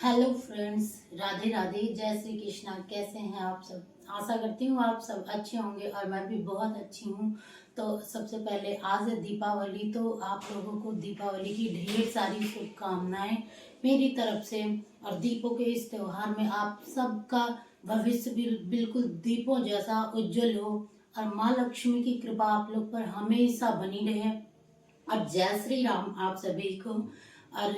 Hello friends, Radhe Radhe, जय श्री कृष्णा। कैसे हैं आप सब? आशा करती हूँ आप सब अच्छे होंगे और मैं भी बहुत अच्छी हूँ। तो सबसे पहले आज है दीपावली, तो आप लोगों को दीपावली की ढेर सारी शुभकामनाएं मेरी तरफ से। और दीपों के इस त्योहार में आप सबका भविष्य भी बिल्कुल दीपों जैसा उज्जवल हो और माँ लक्ष्मी की कृपा आप लोग पर हमेशा बनी रहे। और जय श्री राम आप सभी को। और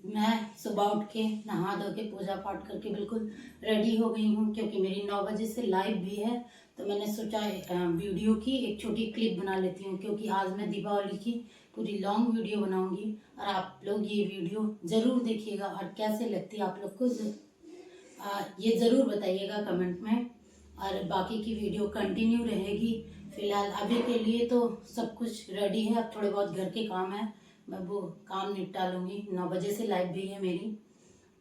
मैं सुबह उठ के नहा धो के पूजा पाठ करके बिल्कुल रेडी हो गई हूँ, क्योंकि मेरी 9 बजे से लाइव भी है। तो मैंने सोचा वीडियो की एक छोटी क्लिप बना लेती हूँ, क्योंकि आज मैं दीपावली की पूरी लॉन्ग वीडियो बनाऊंगी और आप लोग ये वीडियो ज़रूर देखिएगा। और कैसे लगती है आप लोग को ये ज़रूर बताइएगा कमेंट में। और बाकी की वीडियो कंटिन्यू रहेगी। फिलहाल अभी के लिए तो सब कुछ रेडी है, अब थोड़े बहुत घर के काम है, मैं वो काम निपटा लूँगी। 9 बजे से लाइव भी है मेरी।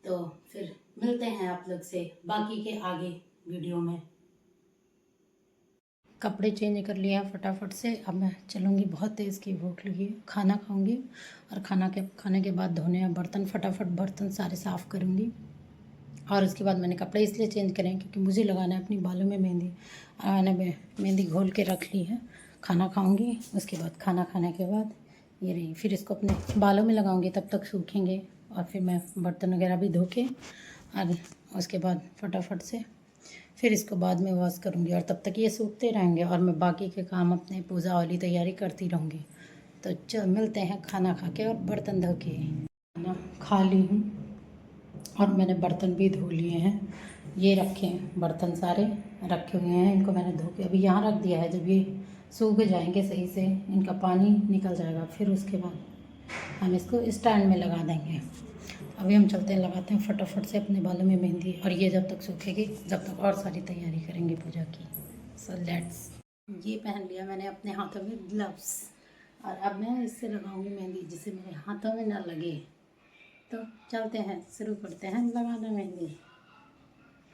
तो फिर मिलते हैं आप लोग से बाकी के आगे वीडियो में। कपड़े चेंज कर लिया फटाफट से। अब मैं चलूँगी, बहुत तेज़ की भूख लगी है, खाना खाऊंगी। और खाने के बाद धोने हैं बर्तन, फटाफट बर्तन सारे साफ़ करूँगी। और उसके बाद मैंने कपड़े इसलिए चेंज करे हैं क्योंकि मुझे लगाना है अपनी बालों में मेहंदी। मैंने मेहंदी घोल के रख ली है। खाना खाऊंगी, उसके बाद खाना खाने के बाद ये रही, फिर इसको अपने बालों में लगाऊंगी, तब तक सूखेंगे। और फिर मैं बर्तन वगैरह भी धो के और उसके बाद फटाफट से फिर इसको बाद में वॉश करूँगी। और तब तक ये सूखते रहेंगे और मैं बाकी के काम अपने पूजा वाली तैयारी करती रहूँगी। तो चल मिलते हैं खाना खा के और बर्तन धो के। खाना खा ली हूँ और मैंने बर्तन भी धो लिए हैं। ये रखे हैं बर्तन, सारे रखे हुए हैं। इनको मैंने धो के अभी यहाँ रख दिया है। जब ये सूख जाएंगे सही से, इनका पानी निकल जाएगा, फिर उसके बाद हम इसको स्टैंड में लगा देंगे। अभी हम चलते हैं, लगाते हैं फटाफट से अपने बालों में मेहंदी। और ये जब तक सूखेगी जब तक और सारी तैयारी करेंगे पूजा की। So let's. ये पहन लिया मैंने अपने हाथों में ग्लव्स, और अब मैं इससे लगाऊंगी मेहंदी जिससे मेरे हाथों में ना लगे। तो चलते हैं, शुरू करते हैं लगाना मेहंदी।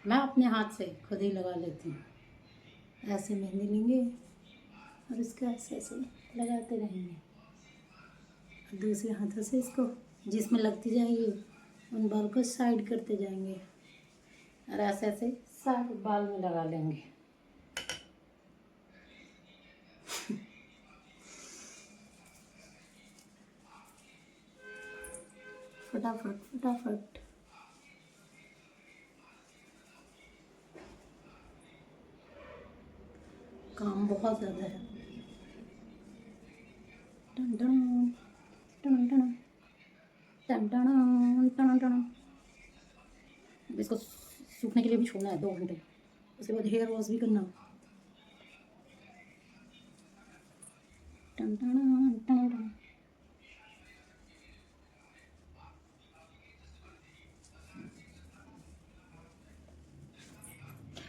मैं अपने हाथ से खुद ही लगा लेती हूँ। ऐसे मेहंदी लेंगे और इसको ऐसे ऐसे लगाते रहेंगे। दूसरे हाथों से इसको जिसमें लगती जाएगी उन बाल को साइड करते जाएंगे और ऐसे ऐसे सारे बाल में लगा लेंगे। फटाफट फटाफट। काम बहुत ज़्यादा है। टन टन टन टन टन टन टन टन। इसको सूखने के लिए भी छोड़ना है 2 घंटे। उसके बाद हेयर वॉश भी करना। टन टन टन टन।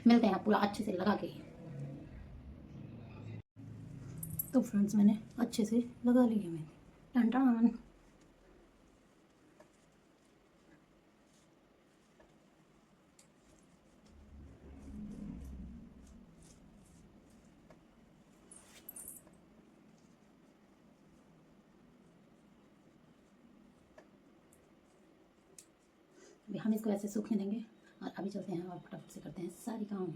मिलते हैं पूरा अच्छे से लगा के। तो फ्रेंड्स मैंने अच्छे से लगा ली है मैंने। टन टन। अभी हम इसको ऐसे सूखने देंगे और अभी चलते हैं और फटाफट से करते हैं सारी काम।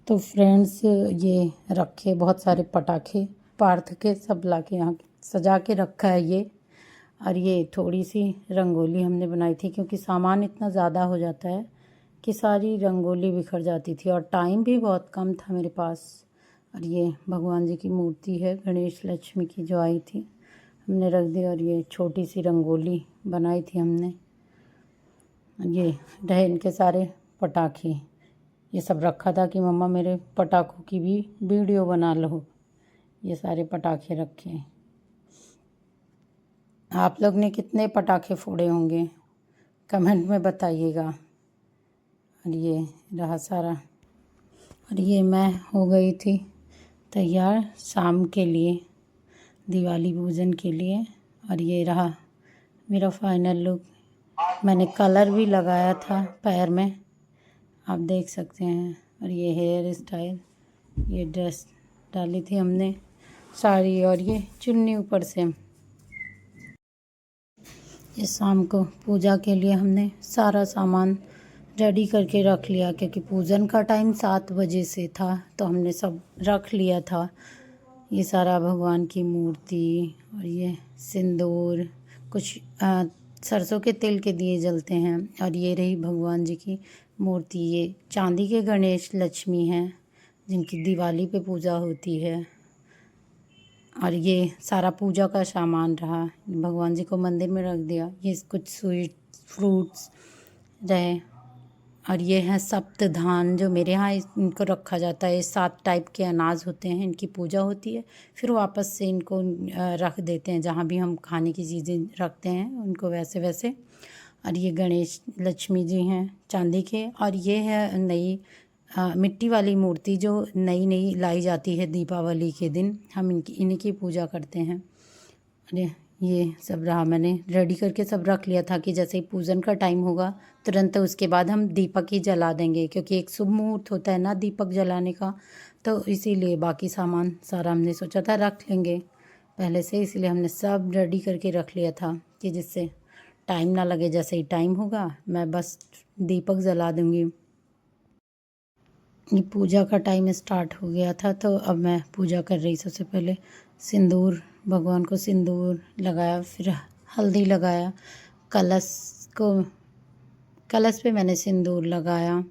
तो फ्रेंड्स ये रखे बहुत सारे पटाखे पार्थ के, सब ला के यहाँ सजा के रखा है ये। और ये थोड़ी सी रंगोली हमने बनाई थी, क्योंकि सामान इतना ज़्यादा हो जाता है कि सारी रंगोली बिखर जाती थी और टाइम भी बहुत कम था मेरे पास। और ये भगवान जी की मूर्ति है, गणेश लक्ष्मी की, जो आई थी हमने रख दी। और ये छोटी सी रंगोली बनाई थी हमने। ये रहे इनके सारे पटाखे, ये सब रखा था कि मम्मा मेरे पटाखों की भी वीडियो बना लो। ये सारे पटाखे रखे हैं। आप लोग ने कितने पटाखे फोड़े होंगे कमेंट में बताइएगा। और ये रहा सारा। और ये मैं हो गई थी तैयार शाम के लिए, दिवाली पूजन के लिए। और ये रहा मेरा फाइनल लुक। मैंने कलर भी लगाया था पैर में, आप देख सकते हैं। और ये हेयर स्टाइल, ये ड्रेस डाली थी हमने साड़ी, और ये चुन्नी ऊपर से। इस शाम को पूजा के लिए हमने सारा सामान रेडी करके रख लिया, क्योंकि पूजन का टाइम 7 बजे से था, तो हमने सब रख लिया था। ये सारा भगवान की मूर्ति और ये सिंदूर, कुछ सरसों के तेल के दिए जलते हैं, और ये रही भगवान जी की मूर्ति। ये चांदी के गणेश लक्ष्मी हैं जिनकी दिवाली पे पूजा होती है। और ये सारा पूजा का सामान रहा, भगवान जी को मंदिर में रख दिया। ये कुछ स्वीट फ्रूट्स रहे, और ये है सप्त धान, जो मेरे यहाँ इनको रखा जाता है। 7 टाइप के अनाज होते हैं, इनकी पूजा होती है, फिर वापस से इनको रख देते हैं जहाँ भी हम खाने की चीज़ें रखते हैं उनको, वैसे वैसे। और ये गणेश लक्ष्मी जी हैं चांदी के, और ये है नई मिट्टी वाली मूर्ति जो नई नई लाई जाती है दीपावली के दिन, हम इन्हीं की पूजा करते हैं। अरे ये सब रहा, मैंने रेडी करके सब रख लिया था कि जैसे ही पूजन का टाइम होगा तुरंत उसके बाद हम दीपक ही जला देंगे, क्योंकि एक शुभ मुहूर्त होता है ना दीपक जलाने का, तो इसीलिए बाकी सामान सारा हमने सोचा था रख लेंगे पहले से, इसलिए हमने सब रेडी करके रख लिया था कि जिससे टाइम ना लगे। जैसे ही टाइम होगा मैं बस दीपक जला दूँगी। ये पूजा का टाइम स्टार्ट हो गया था, तो अब मैं पूजा कर रही। सबसे पहले सिंदूर, भगवान को सिंदूर लगाया, फिर हल्दी लगाया, कलश पे मैंने सिंदूर लगाया।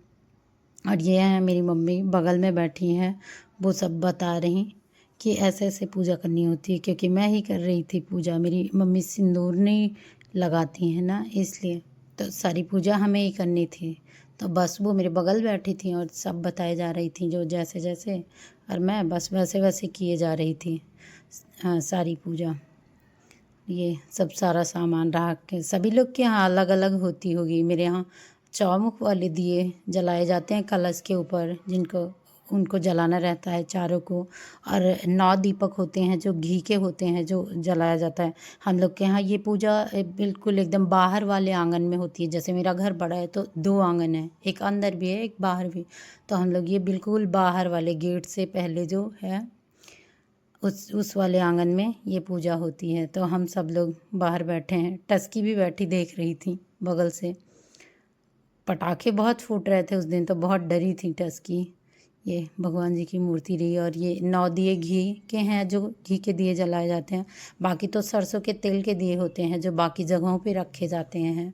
और ये है मेरी मम्मी बगल में बैठी हैं, वो सब बता रही कि ऐसे ऐसे पूजा करनी होती है, क्योंकि मैं ही कर रही थी पूजा, मेरी मम्मी सिंदूर नहीं लगाती हैं ना, इसलिए तो सारी पूजा हमें ही करनी थी। तो बस वो मेरे बगल बैठी थी और सब बताए जा रही थी जो जैसे जैसे, और मैं बस वैसे वैसे किए जा रही थी सारी पूजा। ये सब सारा सामान रहा के सभी लोग के यहाँ अलग अलग होती होगी। मेरे यहाँ चौमुख वाले दिए जलाए जाते हैं कलश के ऊपर, जिनको उनको जलाना रहता है चारों को, और 9 दीपक होते हैं जो घी के होते हैं जो जलाया जाता है। हम लोग के यहाँ ये पूजा बिल्कुल एकदम बाहर वाले आंगन में होती है। जैसे मेरा घर बड़ा है तो 2 आंगन है, एक अंदर भी है एक बाहर भी, तो हम लोग ये बिल्कुल बाहर वाले गेट से पहले जो है उस वाले आंगन में ये पूजा होती है। तो हम सब लोग बाहर बैठे हैं, टस्की भी बैठी देख रही थी बगल से। पटाखे बहुत फूट रहे थे उस दिन, तो बहुत डरी थी टस्की। ये भगवान जी की मूर्ति रही, और ये 9 दिए घी के हैं जो घी के दिए जलाए जाते हैं। बाकी तो सरसों के तेल के दिए होते हैं जो बाकी जगहों पे रखे जाते हैं,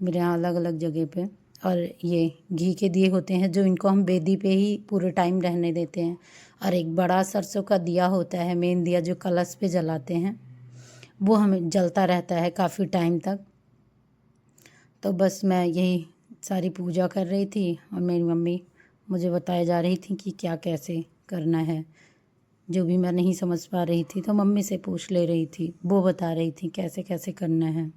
मेरे यहाँ अलग अलग जगह पे। और ये घी के दिए होते हैं जो इनको हम बेदी पे ही पूरे टाइम रहने देते हैं। और एक बड़ा सरसों का दिया होता है, मेन दिया जो कलश पे जलाते हैं, वो हमें जलता रहता है काफ़ी टाइम तक। तो बस मैं यही सारी पूजा कर रही थी, और मेरी मम्मी मुझे बताए जा रही थी कि क्या कैसे करना है। जो भी मैं नहीं समझ पा रही थी तो मम्मी से पूछ ले रही थी, वो बता रही थी कैसे कैसे करना है,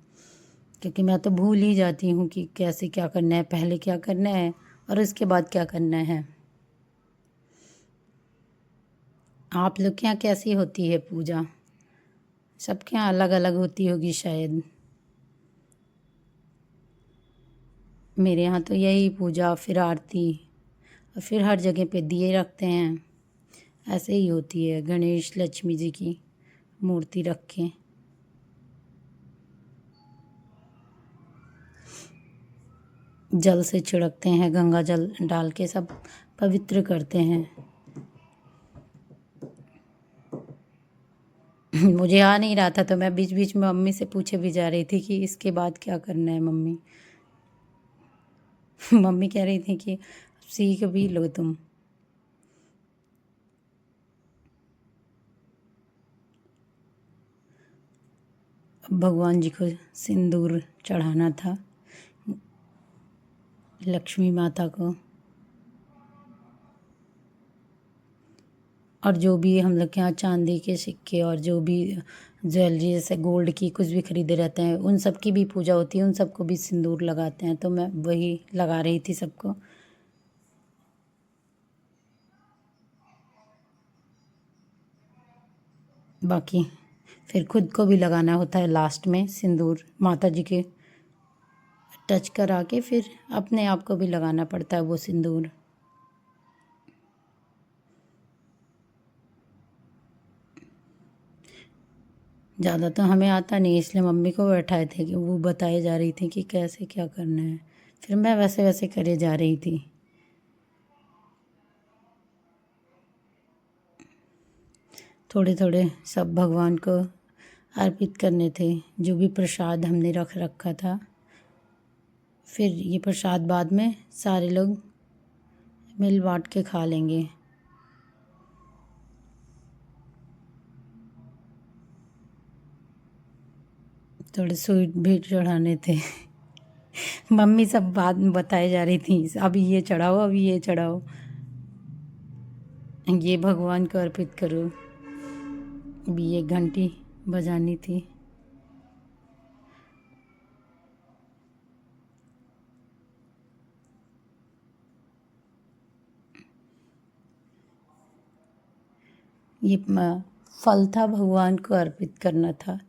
क्योंकि मैं तो भूल ही जाती हूँ कि कैसे क्या करना है, पहले क्या करना है और उसके बाद क्या करना है। आप लोग के यहाँ कैसी होती है पूजा? सबके यहाँ अलग अलग होती होगी शायद। मेरे यहाँ तो यही पूजा, फिर आरती, और फिर हर जगह पे दिए रखते हैं। ऐसे ही होती है, गणेश लक्ष्मी जी की मूर्ति रख के। जल से छिड़कते हैं, गंगा जल डाल के सब पवित्र करते हैं। मुझे आ नहीं रहा था, तो मैं बीच बीच में मम्मी से पूछे भी जा रही थी कि इसके बाद क्या करना है मम्मी। मम्मी कह रही थी कि सीख भी लो तुम। भगवान जी को सिंदूर चढ़ाना था, लक्ष्मी माता को। और जो भी हम लोग के यहाँ चांदी के सिक्के और जो भी ज्वेलरी जैसे गोल्ड की कुछ भी खरीदे रहते हैं, उन सब की भी पूजा होती है, उन सबको भी सिंदूर लगाते हैं। तो मैं वही लगा रही थी सबको। बाकी फिर खुद को भी लगाना होता है लास्ट में सिंदूर, माता जी के टच करा के फिर अपने आप को भी लगाना पड़ता है वो सिंदूर। ज़्यादा तो हमें आता नहीं, इसलिए मम्मी को बैठाए थे कि वो बताए जा रही थी कि कैसे क्या करना है। फिर मैं वैसे वैसे करे जा रही थी। थोड़े थोड़े सब भगवान को अर्पित करने थे, जो भी प्रसाद हमने रख रखा था। फिर ये प्रसाद बाद में सारे लोग मिल बांट के खा लेंगे। थोड़े स्वीट भी चढ़ाने थे। मम्मी सब बाद में बताए जा रही थी, अभी ये चढ़ाओ, अभी ये चढ़ाओ, ये भगवान को अर्पित करो। अभी ये घंटी बजानी थी। ये फल था, भगवान को अर्पित करना था,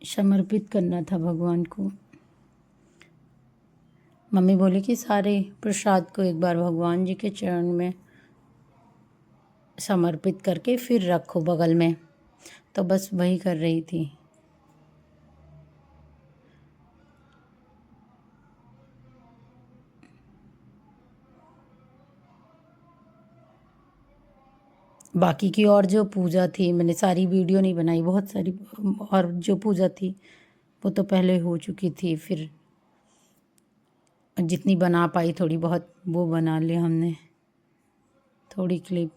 समर्पित करना था भगवान को। मम्मी बोली कि सारे प्रसाद को एक बार भगवान जी के चरण में समर्पित करके फिर रखो बगल में। तो बस वही कर रही थी। बाकी की और जो पूजा थी, मैंने सारी वीडियो नहीं बनाई, बहुत सारी और जो पूजा थी वो तो पहले हो चुकी थी। फिर जितनी बना पाई थोड़ी बहुत वो बना ली हमने, थोड़ी क्लिप।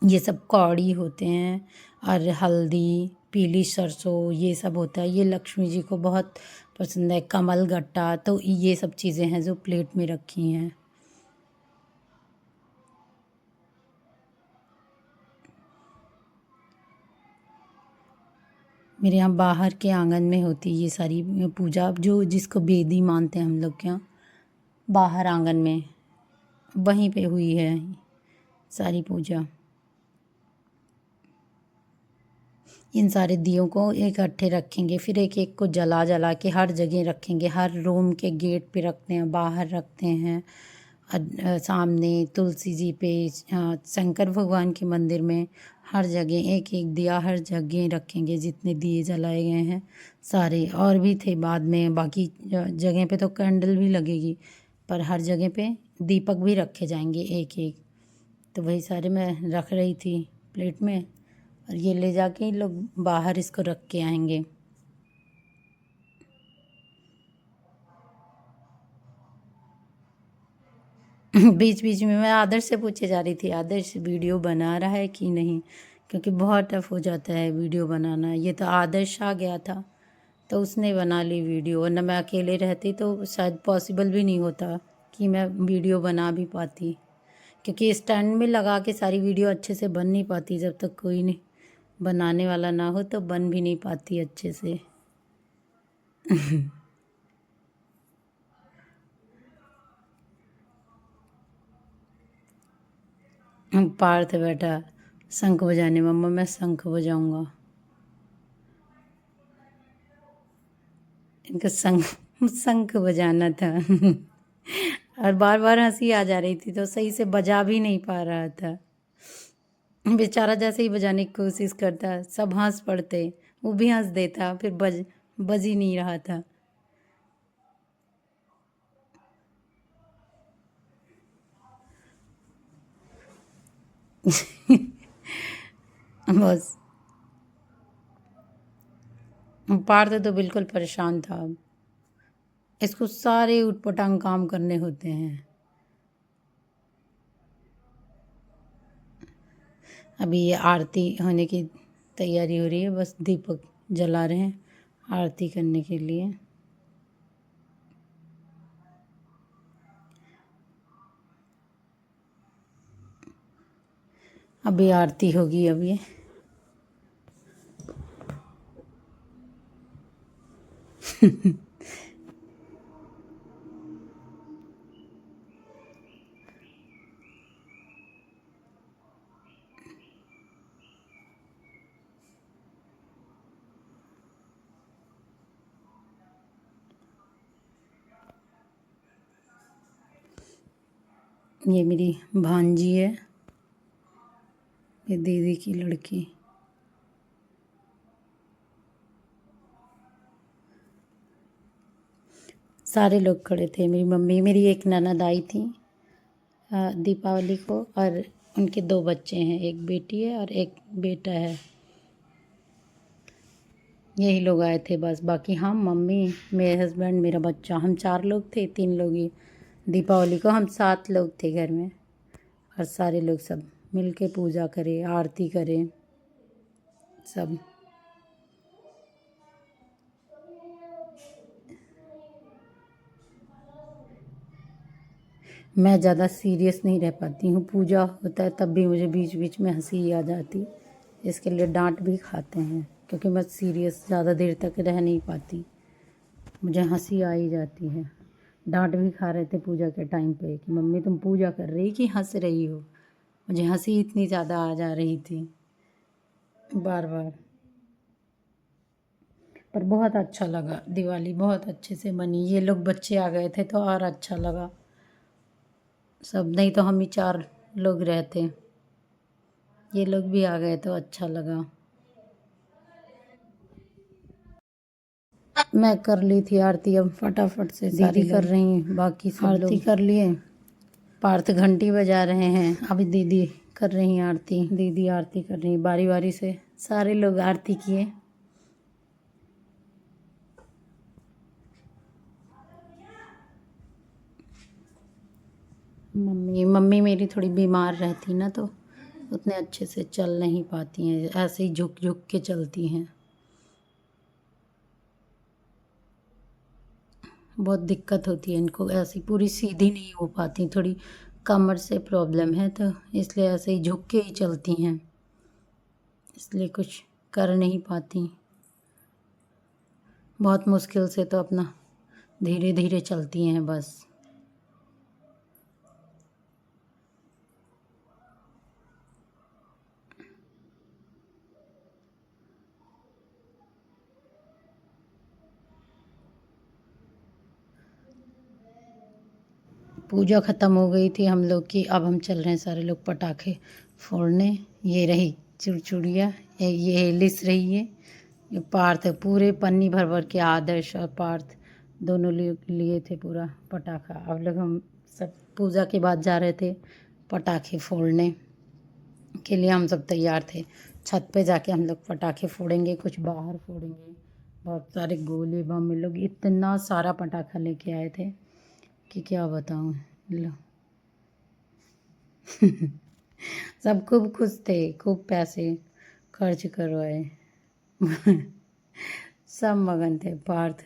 ये सब कौड़ी होते हैं और हल्दी, पीली सरसों, ये सब होता है। ये लक्ष्मी जी को बहुत पसंद है। कमल गट्टा, तो ये सब चीज़ें हैं जो प्लेट में रखी हैं। मेरे यहाँ बाहर के आंगन में होती है ये सारी पूजा, जो जिसको बेदी मानते हैं हम लोग के यहाँ। बाहर आंगन में वहीं पे हुई है सारी पूजा। इन सारे दियों को इकट्ठे रखेंगे, फिर एक एक को जला जला के हर जगह रखेंगे। हर रूम के गेट पे रखते हैं, बाहर रखते हैं, सामने तुलसी जी पे, शंकर भगवान के मंदिर में, हर जगह एक एक दिया हर जगह रखेंगे। जितने दिए जलाए गए हैं सारे, और भी थे बाद में। बाकी जगह पे तो कैंडल भी लगेगी, पर हर जगह पे दीपक भी रखे जाएंगे एक एक। तो वही सारे मैं रख रही थी प्लेट में, और ये ले जाके इन लोग बाहर इसको रख के आएंगे। बीच बीच में मैं आदर्श से पूछे जा रही थी, आदर्श वीडियो बना रहा है कि नहीं, क्योंकि बहुत टफ हो जाता है वीडियो बनाना। ये तो आदर्श आ गया था तो उसने बना ली वीडियो, वरना मैं अकेले रहती तो शायद पॉसिबल भी नहीं होता कि मैं वीडियो बना भी पाती, क्योंकि स्टैंड में लगा के सारी वीडियो अच्छे से बन नहीं पाती। जब तक कोई नहीं बनाने वाला ना हो तो बन भी नहीं पाती अच्छे से। पार्थ बैठा शंख बजाने, मम्मा मैं शंख बजाऊंगा। इनका शंख शंख बजाना था। और बार बार हंसी आ जा रही थी तो सही से बजा भी नहीं पा रहा था। बेचारा जैसे ही बजाने की कोशिश करता सब हंस पड़ते, वो भी हंस देता, फिर बज ही नहीं रहा था। बस पार्थ तो बिल्कुल परेशान था। इसको सारे उटपटांग काम करने होते हैं। अभी ये आरती होने की तैयारी हो रही है, बस दीपक जला रहे हैं आरती करने के लिए। अभी आरती होगी अभी। ये मेरी भांजी है, ये दीदी की लड़की। सारे लोग खड़े थे, मेरी मम्मी, मेरी एक ननद आई थी दीपावली को, और उनके 2 बच्चे हैं, एक बेटी है और एक बेटा है। यही लोग आए थे बस, बाकी हम, मम्मी, मेरे हस्बैंड, मेरा बच्चा, हम 4 लोग थे। 3 लोग ही दीपावली को, हम 7 लोग थे घर में। और सारे लोग सब मिल के पूजा करे, आरती करे सब। मैं ज़्यादा सीरियस नहीं रह पाती हूँ, पूजा होता है तब भी मुझे बीच बीच में हंसी आ जाती, इसके लिए डांट भी खाते हैं, क्योंकि मैं सीरियस ज़्यादा देर तक रह नहीं पाती, मुझे हंसी आ ही जाती है। डांट भी खा रहे थे पूजा के टाइम पे कि मम्मी तुम पूजा कर रही कि हंस रही हो। मुझे हंसी इतनी ज़्यादा आ जा रही थी बार बार। पर बहुत अच्छा लगा, दिवाली बहुत अच्छे से बनी। ये लोग बच्चे आ गए थे तो और अच्छा लगा सब, नहीं तो हम ही 4 लोग रहते। ये लोग भी आ गए तो अच्छा लगा। मैं कर ली थी आरती, अब फटाफट से दीदी कर रही हैं, बाकी सब आरती कर लिए। पार्थ घंटी बजा रहे हैं, अभी दीदी कर रही हैं आरती। दीदी आरती कर रही हैं, बारी बारी से सारे लोग आरती किए। मम्मी मेरी थोड़ी बीमार रहती ना, तो उतने अच्छे से चल नहीं पाती हैं, ऐसे ही झुक झुक के चलती हैं। बहुत दिक्कत होती है इनको, ऐसी पूरी सीधी नहीं हो पाती, थोड़ी कमर से प्रॉब्लम है, तो इसलिए ऐसे ही झुक के ही चलती हैं, इसलिए कुछ कर नहीं पाती। बहुत मुश्किल से तो अपना धीरे धीरे चलती हैं बस। पूजा ख़त्म हो गई थी हम लोग की, अब हम चल रहे हैं सारे लोग पटाखे फोड़ने। ये रही चुड़चुड़िया, ये लिस रही है। ये पार्थ पूरे पन्नी भर भर के, आदर्श और पार्थ दोनों लिए थे पूरा पटाखा। अब लोग हम सब पूजा के बाद जा रहे थे पटाखे फोड़ने के लिए, हम सब तैयार थे। छत पे जाके हम लोग पटाखे फोड़ेंगे, कुछ बाहर फोड़ेंगे, बहुत सारे गोले बम। लोग इतना सारा पटाखा लेके आए थे कि क्या बताऊँ। लो सब खूब खुश थे, खूब पैसे खर्च करवाए। सब मगन थे। पार्थ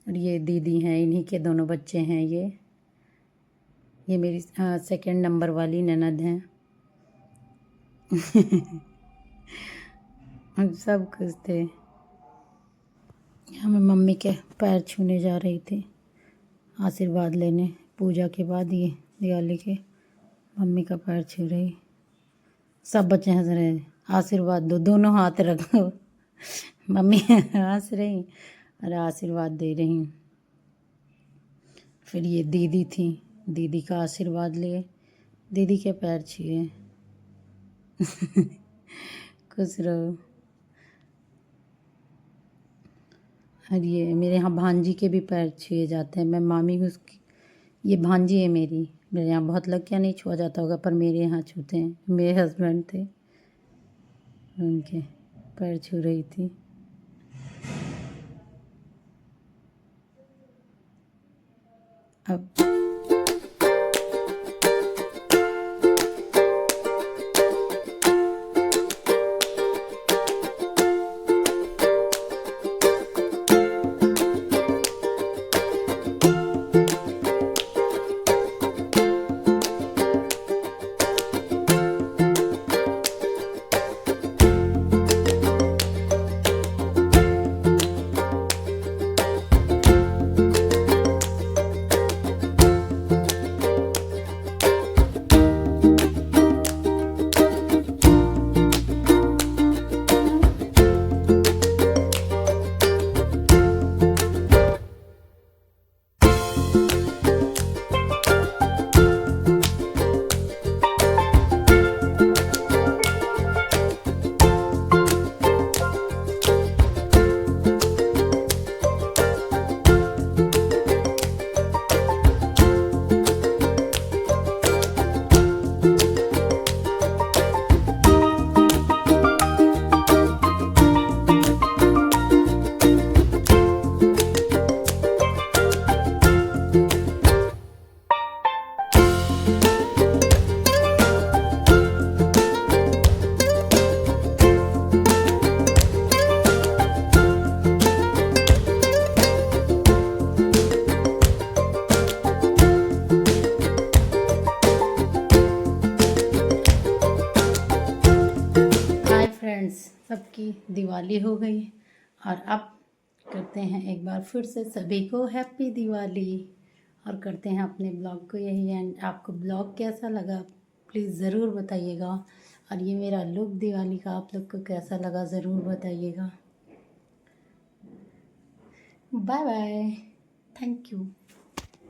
और ये दीदी हैं, इन्हीं के दोनों बच्चे हैं। ये मेरी 2nd नंबर वाली ननद हैं। हम सब खुश थे। मैं मम्मी के पैर छूने जा रही थी, आशीर्वाद लेने। पूजा के बाद ये दिवाली के मम्मी का पैर छू रही। सब बच्चे हंस रहे, आशीर्वाद दो, दोनों हाथ रखो। मम्मी हंस रही और आशीर्वाद दे रही। फिर ये दीदी थी, दीदी का आशीर्वाद लिए, दीदी के पैर छुए। खुश रहो। और ये मेरे यहाँ भांजी के भी पैर छुए जाते हैं। मैं मामी हूँ उसकी, ये भांजी है मेरी। मेरे यहाँ बहुत लग क्या नहीं छुआ जाता होगा, पर मेरे यहाँ छूते हैं। मेरे हस्बैंड थे, उनके पैर छू रही थी। अब की दिवाली हो गई। और अब करते हैं एक बार फिर से सभी को हैप्पी दिवाली, और करते हैं अपने ब्लॉग को यही एंड। आपको ब्लॉग कैसा लगा प्लीज़ ज़रूर बताइएगा, और ये मेरा लुक दिवाली का आप लोग को कैसा लगा ज़रूर बताइएगा। Bye bye, thank you.